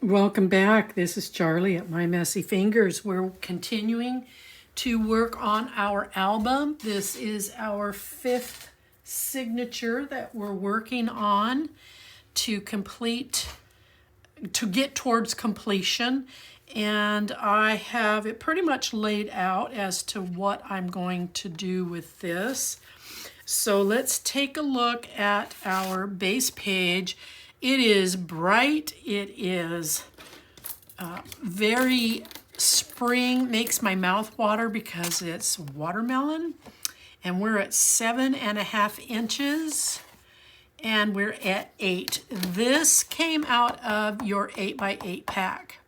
Welcome back. This is Charlie at My Messy Fingers. We're continuing to work on our album. This is our 5th signature that we're working on to get towards completion. And I have it pretty much laid out as to what I'm going to do with this. So let's take a look at our base page. It is bright. It is very spring, makes my mouth water because it's watermelon. And we're at 7.5 inches. And we're at 8. This came out of your 8x8 pack.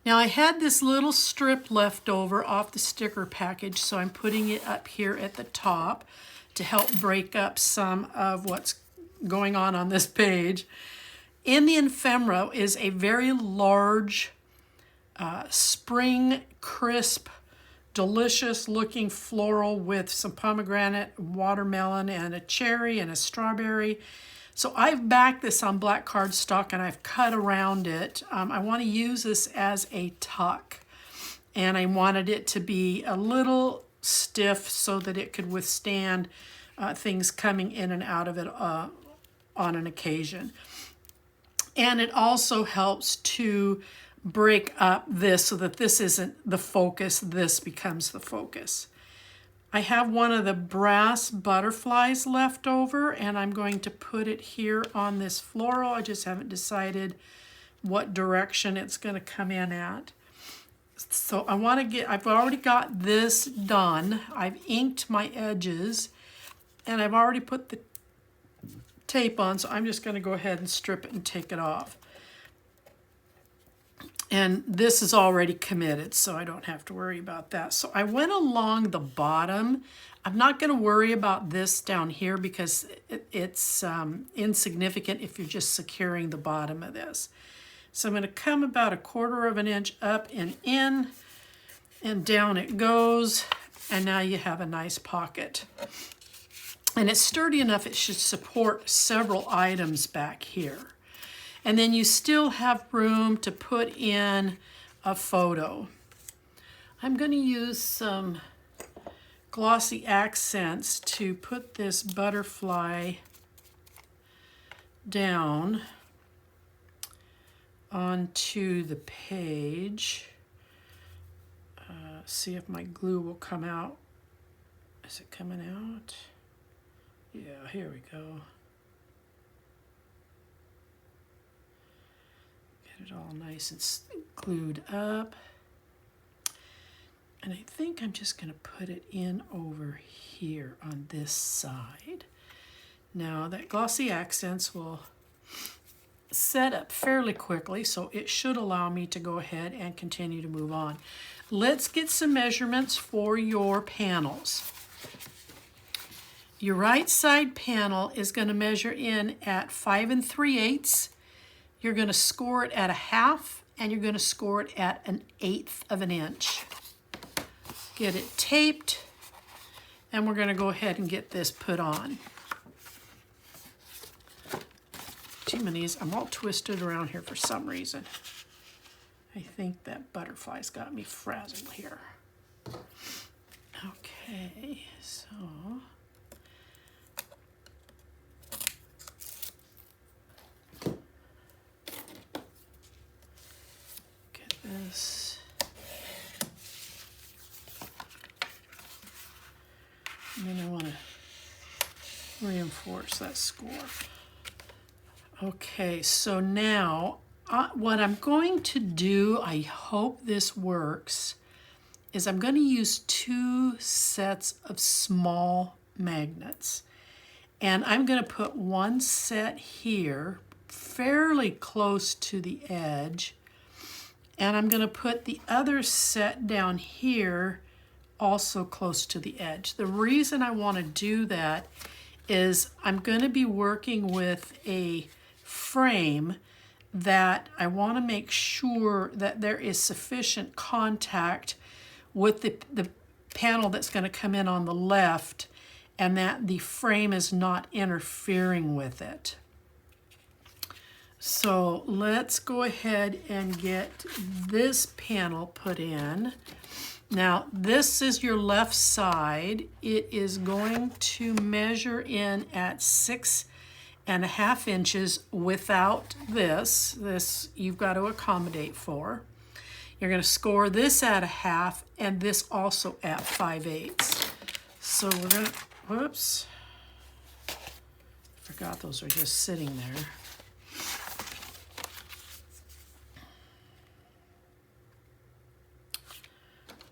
Now I had this little strip left over off the sticker package, so I'm putting it up here at the top to help break up some of what's going on this page. In the ephemera is a very large spring crisp, delicious looking floral with some pomegranate, watermelon, and a cherry and a strawberry. So I've backed this on black cardstock and I've cut around it. I want to use this as a tuck, and I wanted it to be a little stiff so that it could withstand things coming in and out of it on an occasion. And it also helps to break up this so that this isn't the focus, this becomes the focus. I have one of the brass butterflies left over, and I'm going to put it here on this floral. I just haven't decided what direction it's going to come in at. So I've already got this done. I've inked my edges, and I've already put the tape on, so I'm just going to go ahead and strip it and take it off. And this is already committed, so I don't have to worry about that. So I went along the bottom. I'm not going to worry about this down here because it's insignificant if you're just securing the bottom of this. So I'm going to come about 1/4 of an inch up and in, and down it goes, and now you have a nice pocket. And it's sturdy enough it should support several items back here. And then you still have room to put in a photo. I'm going to use some glossy accents to put this butterfly down onto the page. See if my glue will come out. Is it coming out? Yeah, here we go. Get it all nice and glued up. And I think I'm just going to put it in over here on this side. Now that glossy accents will set up fairly quickly, so it should allow me to go ahead and continue to move on. Let's get some measurements for your panels. Your right side panel is going to measure in at 5 3/8. You're going to score it at 1/2, and you're going to score it at 1/8 of an inch. Get it taped, and we're going to go ahead and get this put on. Jiminy's, I'm all twisted around here for some reason. I think that butterfly's got me frazzled here. Okay, so this, and then I want to reinforce that score. Okay, so now what I'm going to do, I hope this works, is I'm going to use 2 sets of small magnets. And I'm going to put one set here, fairly close to the edge, and I'm going to put the other set down here also close to the edge. The reason I want to do that is I'm going to be working with a frame that I want to make sure that there is sufficient contact with the panel that's going to come in on the left, and that the frame is not interfering with it. So let's go ahead and get this panel put in. Now this is your left side. It is going to measure in at 6.5 inches without this. This you've got to accommodate for. You're going to score this at 1/2 and this also at 5/8. So we're going to, whoops, forgot those are just sitting there.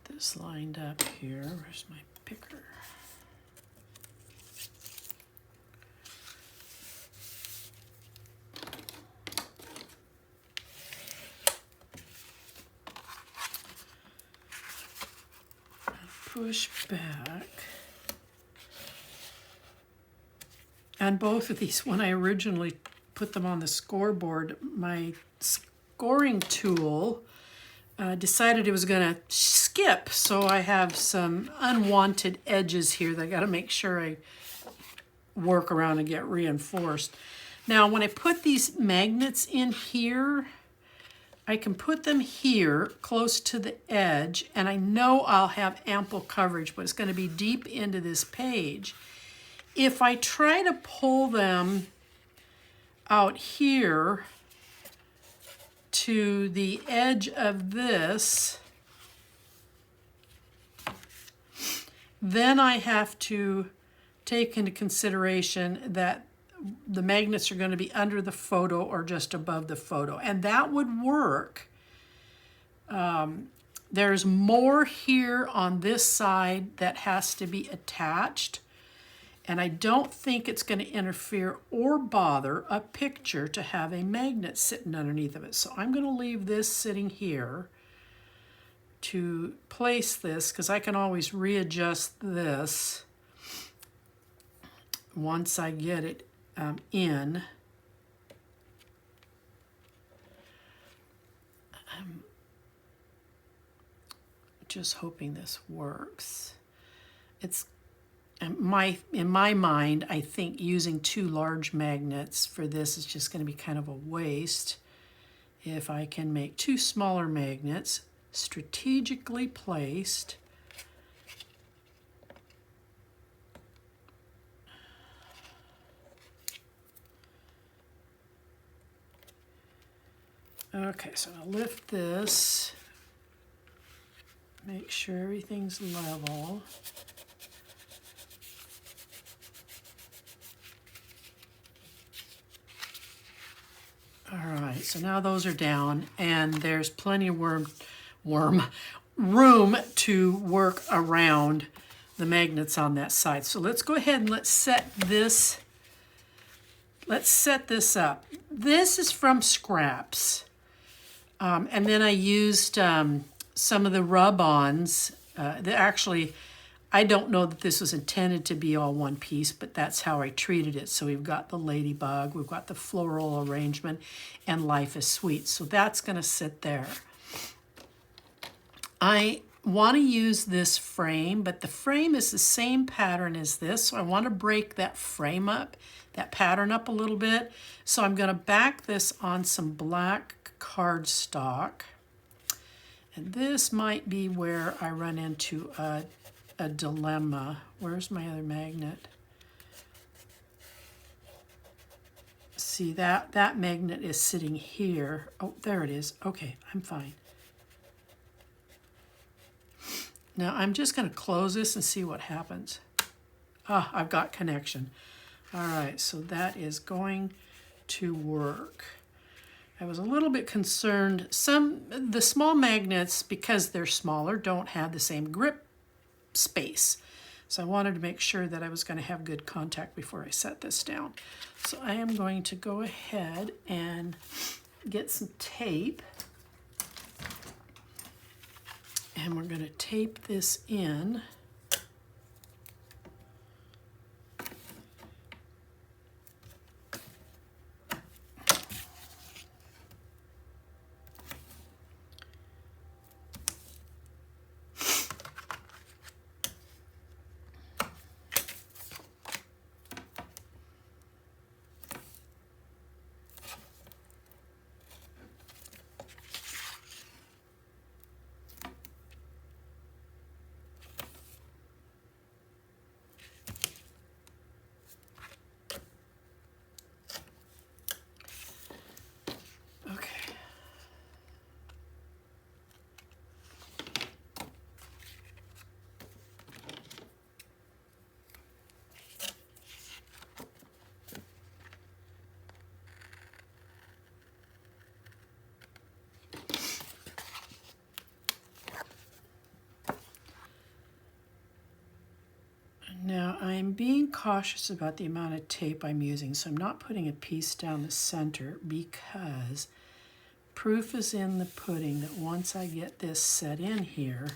This lined up here. Where's my picker? Push back. And both of these, when I originally put them on the scoreboard, my scoring tool decided it was going to skip. So I have some unwanted edges here that I got to make sure I work around and get reinforced. Now, when I put these magnets in here, I can put them here close to the edge, and I know I'll have ample coverage, but it's going to be deep into this page. If I try to pull them out here to the edge of this, then I have to take into consideration that the magnets are going to be under the photo or just above the photo, and that would work. There's more here on this side that has to be attached, and I don't think it's going to interfere or bother a picture to have a magnet sitting underneath of it. So I'm going to leave this sitting here to place this, because I can always readjust this once I get it in. I'm just hoping this works. It's in my mind, I think using 2 large magnets for this is just going to be kind of a waste. If I can make 2 smaller magnets strategically placed, okay, so I'll lift this, make sure everything's level. All right, so now those are down, and there's plenty of room to work around the magnets on that side. So let's go ahead and let's set this up. This is from Scraps. And then I used some of the rub-ons. Actually, I don't know that this was intended to be all one piece, but that's how I treated it. So we've got the ladybug, we've got the floral arrangement, and Life is Sweet. So that's going to sit there. I want to use this frame, but the frame is the same pattern as this. So I want to break that frame up, that pattern up a little bit. So I'm going to back this on some black cardstock. And this might be where I run into a dilemma. Where's my other magnet? See, that magnet is sitting here. Oh, there it is. Okay, I'm fine. Now I'm just going to close this and see what happens. Ah, I've got connection. All right, so that is going to work. I was a little bit concerned. The small magnets, because they're smaller, don't have the same grip space. So I wanted to make sure that I was going to have good contact before I set this down. So I am going to go ahead and get some tape. And we're going to tape this in. I'm being cautious about the amount of tape I'm using, so I'm not putting a piece down the center because proof is in the pudding that once I get this set in here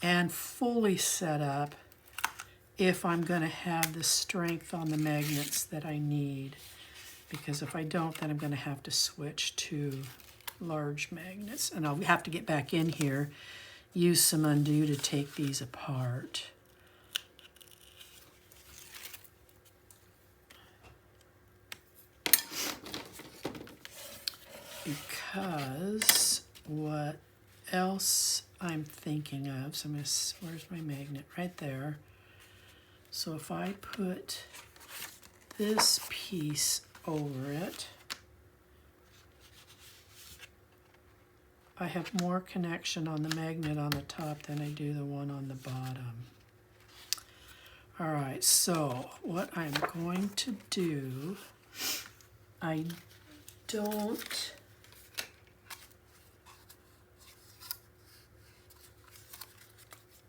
and fully set up, if I'm going to have the strength on the magnets that I need. Because if I don't, then I'm going to have to switch to large magnets. And I'll have to get back in here, use some undo to take these apart. Because what else I'm thinking of, so I'm going to, where's my magnet? Right there. So if I put this piece over it, I have more connection on the magnet on the top than I do the one on the bottom. All right, so what I'm going to do, I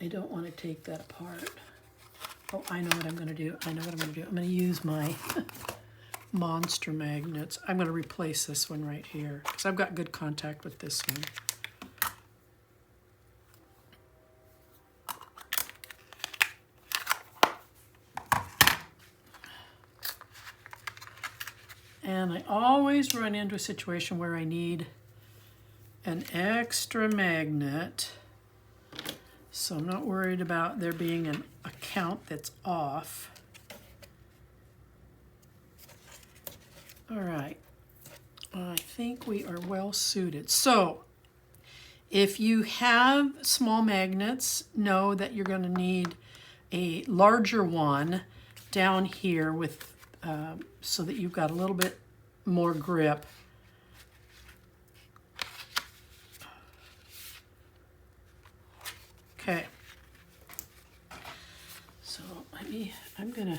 don't want to take that apart. Oh, I know what I'm going to do. I'm going to use my monster magnets. I'm going to replace this one right here because I've got good contact with this one. And I always run into a situation where I need an extra magnet. So I'm not worried about there being an account that's off. All right, I think we are well suited. So if you have small magnets, know that you're going to need a larger one down here with so that you've got a little bit more grip. Okay, so I'm gonna,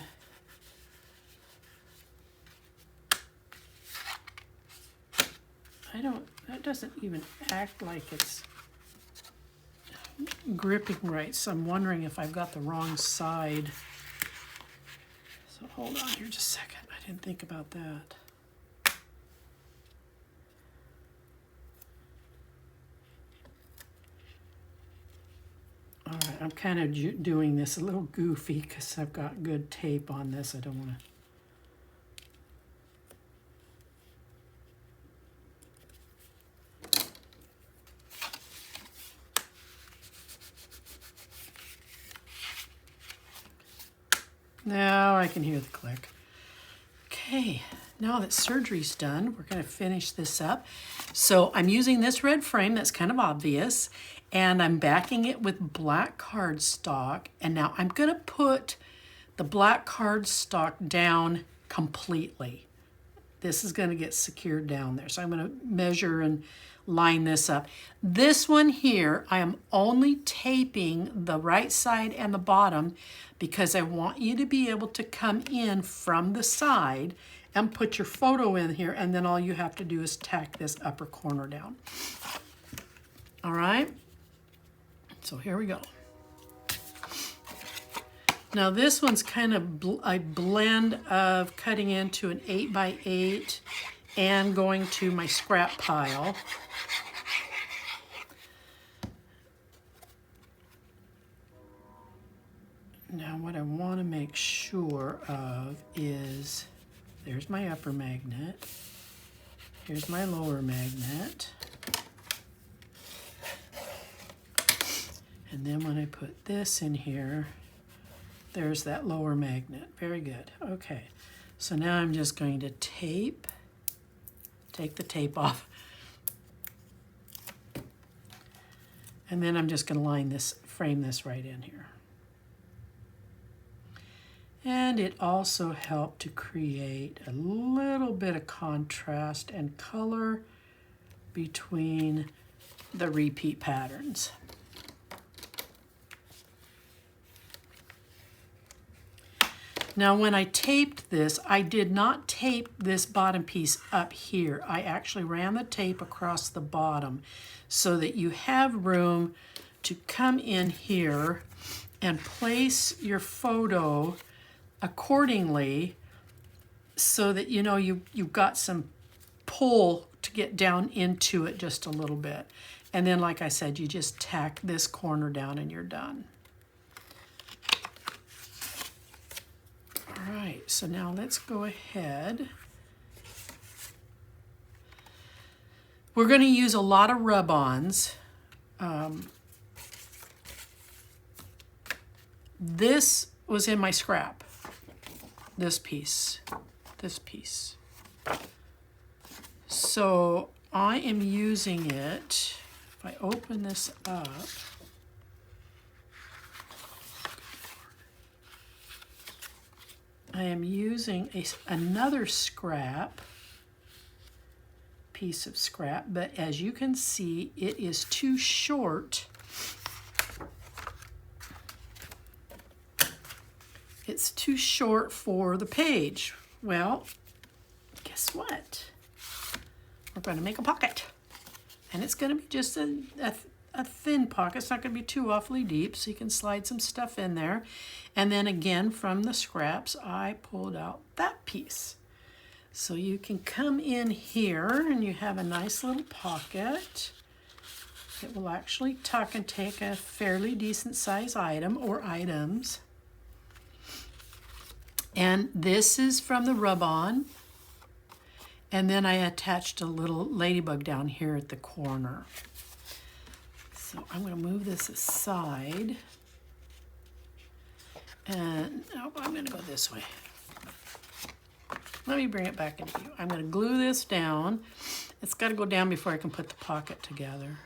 that doesn't even act like it's gripping right, so I'm wondering if I've got the wrong side. So hold on here just a second, I didn't think about that. All right, I'm kind of doing this a little goofy because I've got good tape on this. I don't want to. Now I can hear the click. Okay, now that surgery's done, we're going to finish this up. So I'm using this red frame, that's kind of obvious, and I'm backing it with black cardstock. And now I'm going to put the black cardstock down completely. This is going to get secured down there. So I'm going to measure and line this up. This one here, I am only taping the right side and the bottom because I want you to be able to come in from the side and put your photo in here, and then all you have to do is tack this upper corner down. All right, so here we go. Now this one's kind of a blend of cutting into an 8x8 and going to my scrap pile. Now what I want to make sure of is, there's my upper magnet, here's my lower magnet, and then when I put this in here, there's that lower magnet. Very good. Okay, so now I'm just going to take the tape off, and then I'm just going to frame this right in here. And it also helped to create a little bit of contrast and color between the repeat patterns. Now when I taped this, I did not tape this bottom piece up here. I actually ran the tape across the bottom so that you have room to come in here and place your photo accordingly so that you know you've got some pull to get down into it just a little bit. And then, like I said, you just tack this corner down and you're done. All right, so now let's go ahead. We're going to use a lot of rub-ons. This was in my scrap. This piece. So I am using it. If I open this up, I am using another scrap, piece of scrap, but as you can see, it is too short. It's too short for the page. Well, guess what? We're going to make a pocket. And it's going to be just a thin pocket. It's not going to be too awfully deep, so you can slide some stuff in there. And then again, from the scraps, I pulled out that piece. So you can come in here and you have a nice little pocket. It will actually tuck and take a fairly decent size item or items. And this is from the rub-on. And then I attached a little ladybug down here at the corner. So I'm going to move this aside. And no, I'm going to go this way. Let me bring it back into view. I'm going to glue this down. It's got to go down before I can put the pocket together.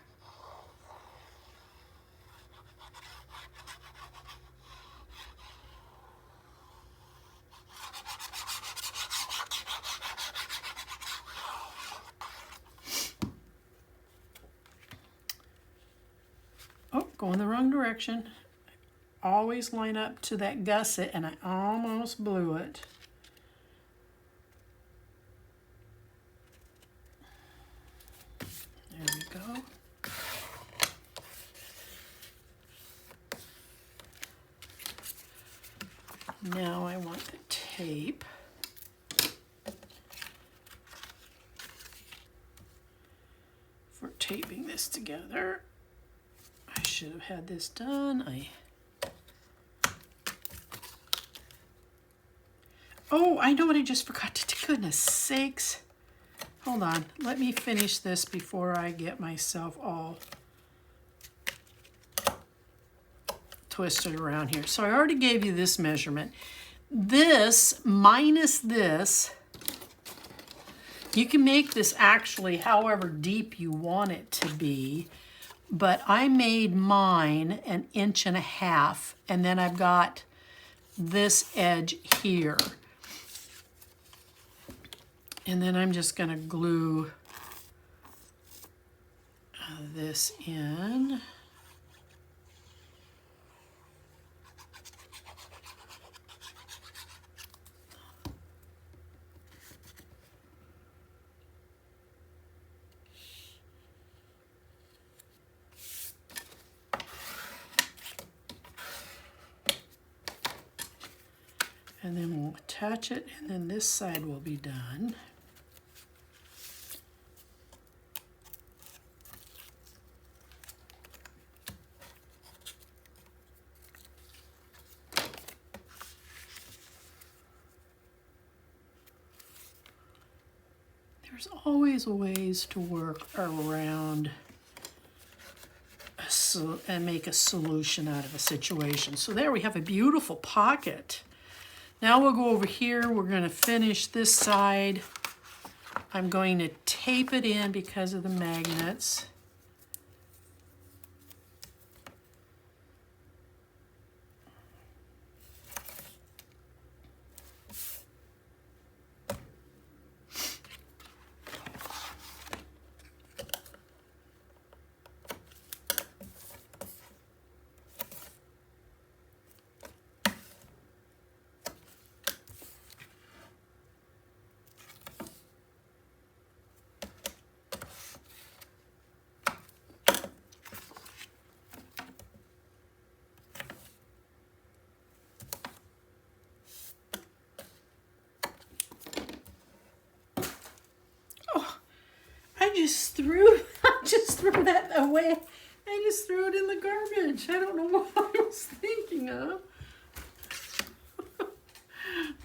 Oh, going the wrong direction. Always line up to that gusset, and I almost blew it. There we go. Now I want the tape. For taping this together. I should have had this done. Oh, I know what I just forgot to do. Goodness sakes. Hold on. Let me finish this before I get myself all twisted around here. So I already gave you this measurement. This minus this, you can make this actually however deep you want it to be. But I made mine 1.5 inches, and then I've got this edge here. And then I'm just going to glue this in. And then we'll attach it, and then this side will be done. There's always ways to work around and make a solution out of a situation. So there we have a beautiful pocket. Now we'll go over here. We're going to finish this side. I'm going to tape it in because of the magnets. I just threw that away. I just threw it in the garbage. I don't know what I was thinking of.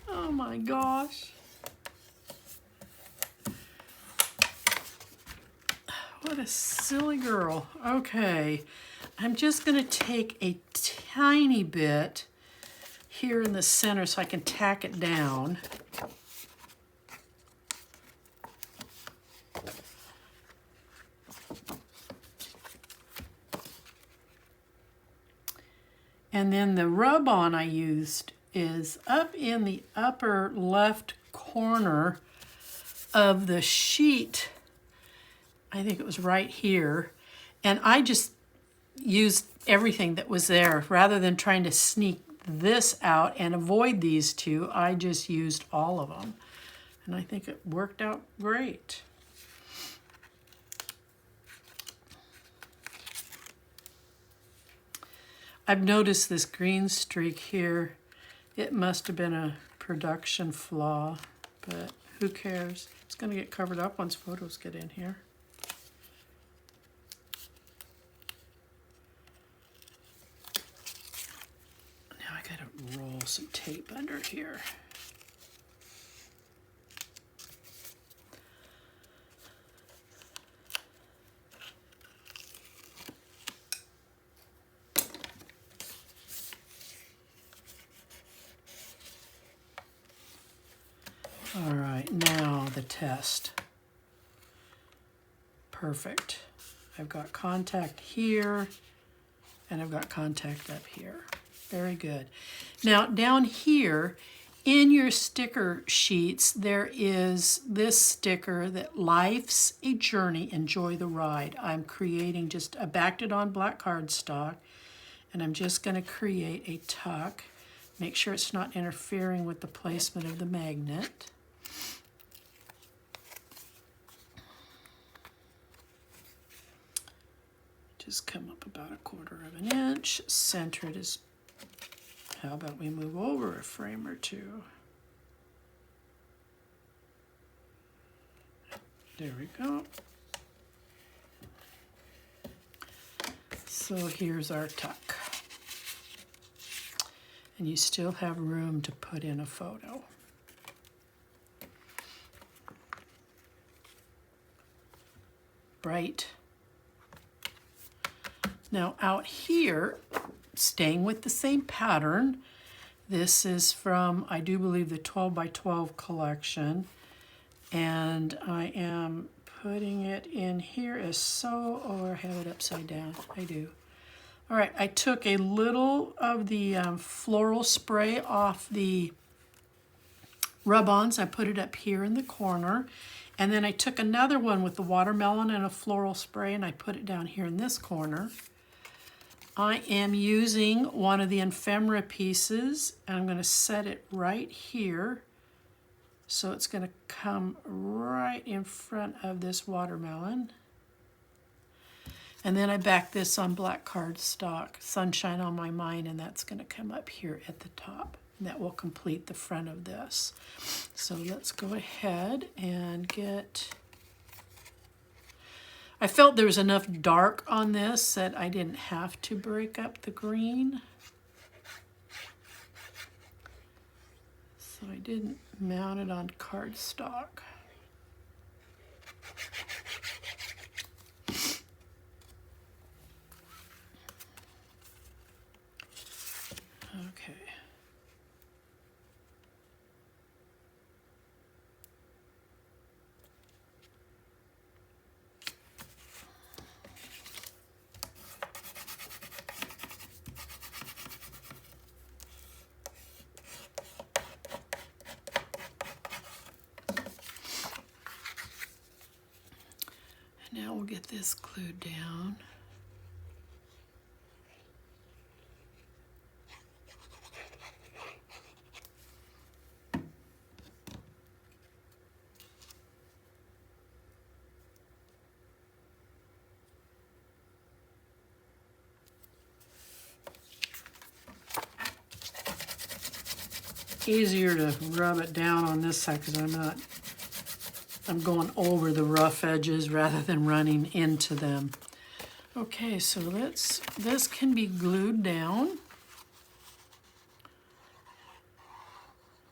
Oh my gosh. What a silly girl. Okay, I'm just going to take a tiny bit here in the center so I can tack it down. And then the rub-on I used is up in the upper left corner of the sheet. I think it was right here. And I just used everything that was there. Rather than trying to sneak this out and avoid these two, I just used all of them. And I think it worked out great. I've noticed this green streak here. It must have been a production flaw, but who cares? It's going to get covered up once photos get in here. Now I got to roll some tape under here. All right, now the test. Perfect. I've got contact here, and I've got contact up here. Very good. Now, down here, in your sticker sheets, there is this sticker that Life's a Journey, Enjoy the Ride. I'm creating I backed it on black cardstock, and I'm just going to create a tuck. Make sure it's not interfering with the placement of the magnet. Just come up about 1/4 inch, center it as, how about we move over a frame or two? There we go. So here's our tuck. And you still have room to put in a photo. Bright. Now out here, staying with the same pattern, this is from, I do believe, the 12 by 12 collection. And I am putting it in here as so, or I have it upside down, I do. All right, I took a little of the floral spray off the rub-ons. I put it up here in the corner. And then I took another one with the watermelon and a floral spray, and I put it down here in this corner. I am using one of the ephemera pieces, and I'm going to set it right here. So it's going to come right in front of this watermelon. And then I back this on black cardstock, Sunshine on My Mind, and that's going to come up here at the top. And that will complete the front of this. So let's go ahead and get... I felt there was enough dark on this that I didn't have to break up the green. So I didn't mount it on cardstock. Okay. Now we'll get this glued down. Easier to rub it down on this side because I'm not I'm going over the rough edges rather than running into them. Okay, so this can be glued down.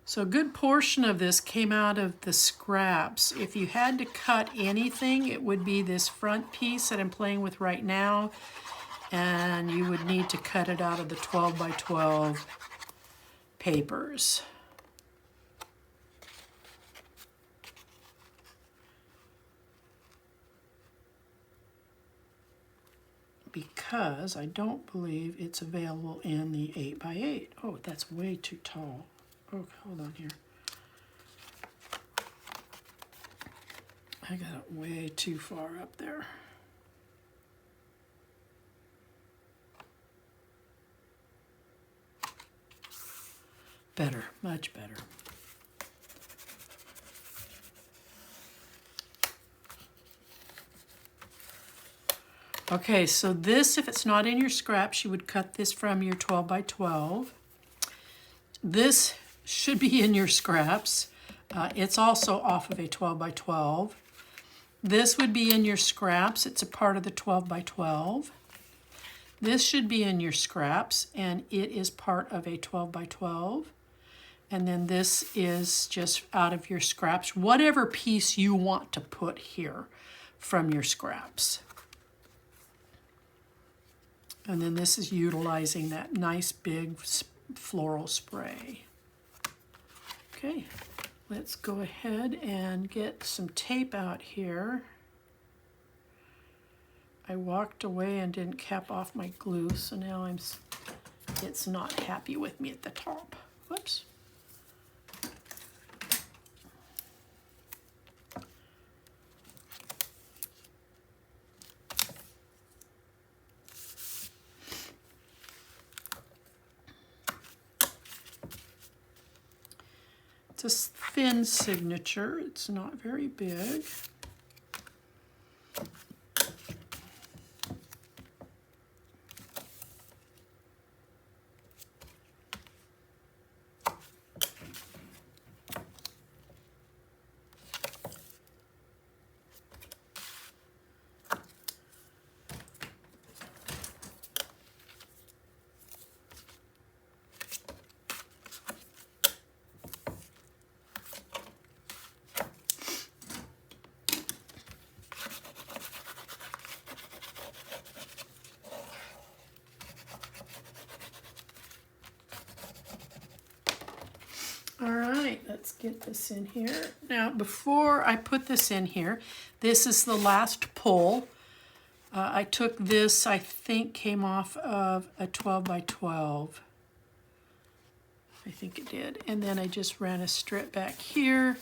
So a good portion of this came out of the scraps. If you had to cut anything, it would be this front piece that I'm playing with right now, and you would need to cut it out of the 12 by 12 papers. Because I don't believe it's available in the 8 by 8. Oh, that's way too tall. Oh, hold on here. I got it way too far up there. Better, much better. Okay, so this, if it's not in your scraps, you would cut this from your 12 by 12. This should be in your scraps. It's also off of a 12 by 12. This would be in your scraps. It's a part of the 12 by 12. This should be in your scraps, and it is part of a 12 by 12. And then this is just out of your scraps, whatever piece you want to put here from your scraps. And then this is utilizing that nice big floral spray. Okay, let's go ahead and get some tape out here. I walked away and didn't cap off my glue, so now it's not happy with me at the top. Whoops. It's a thin signature. It's not very big. All right, let's get this in here. Now, before I put this in here, this is the last pull. I took this, I think, came off of a 12 by 12. I think it did. And then I just ran a strip back here,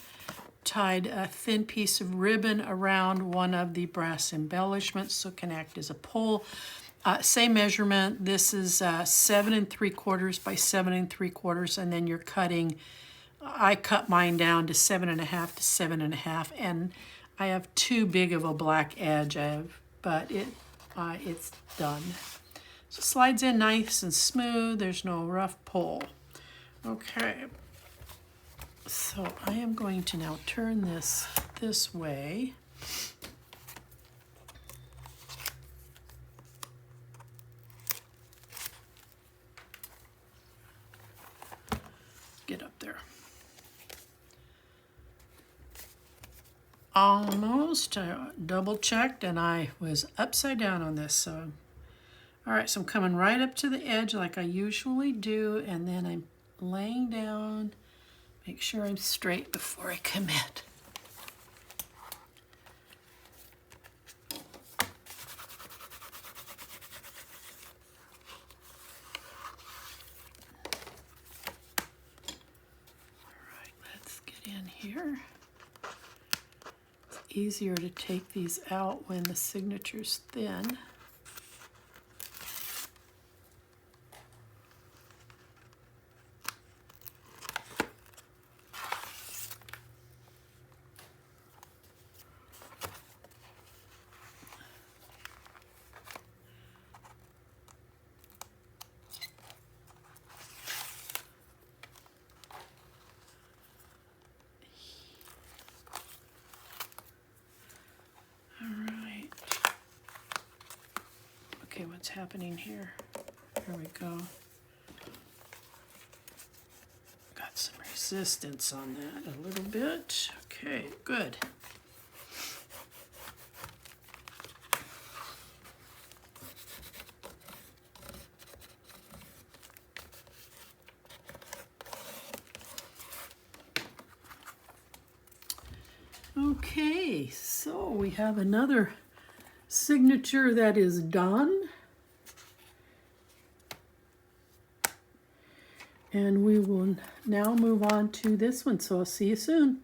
tied a thin piece of ribbon around one of the brass embellishments so it can act as a pull. Same measurement. This is 7 3/4 by 7 3/4, and then you're cutting. I cut mine down to 7.5 to 7.5, and I have too big of a black edge. But it's done. So it slides in nice and smooth. There's no rough pull. Okay. So I am going to now turn this way. Get up there. Almost. I double checked and I was upside down on this. So, all right, so I'm coming right up to the edge like I usually do, and then I'm laying down. Make sure I'm straight before I commit. Here. It's easier to take these out when the signature's thin. what's happening here. There we go. Got some resistance on that a little bit. Okay, good. Okay, so we have another signature that is done. And we will now move on to this one, so I'll see you soon.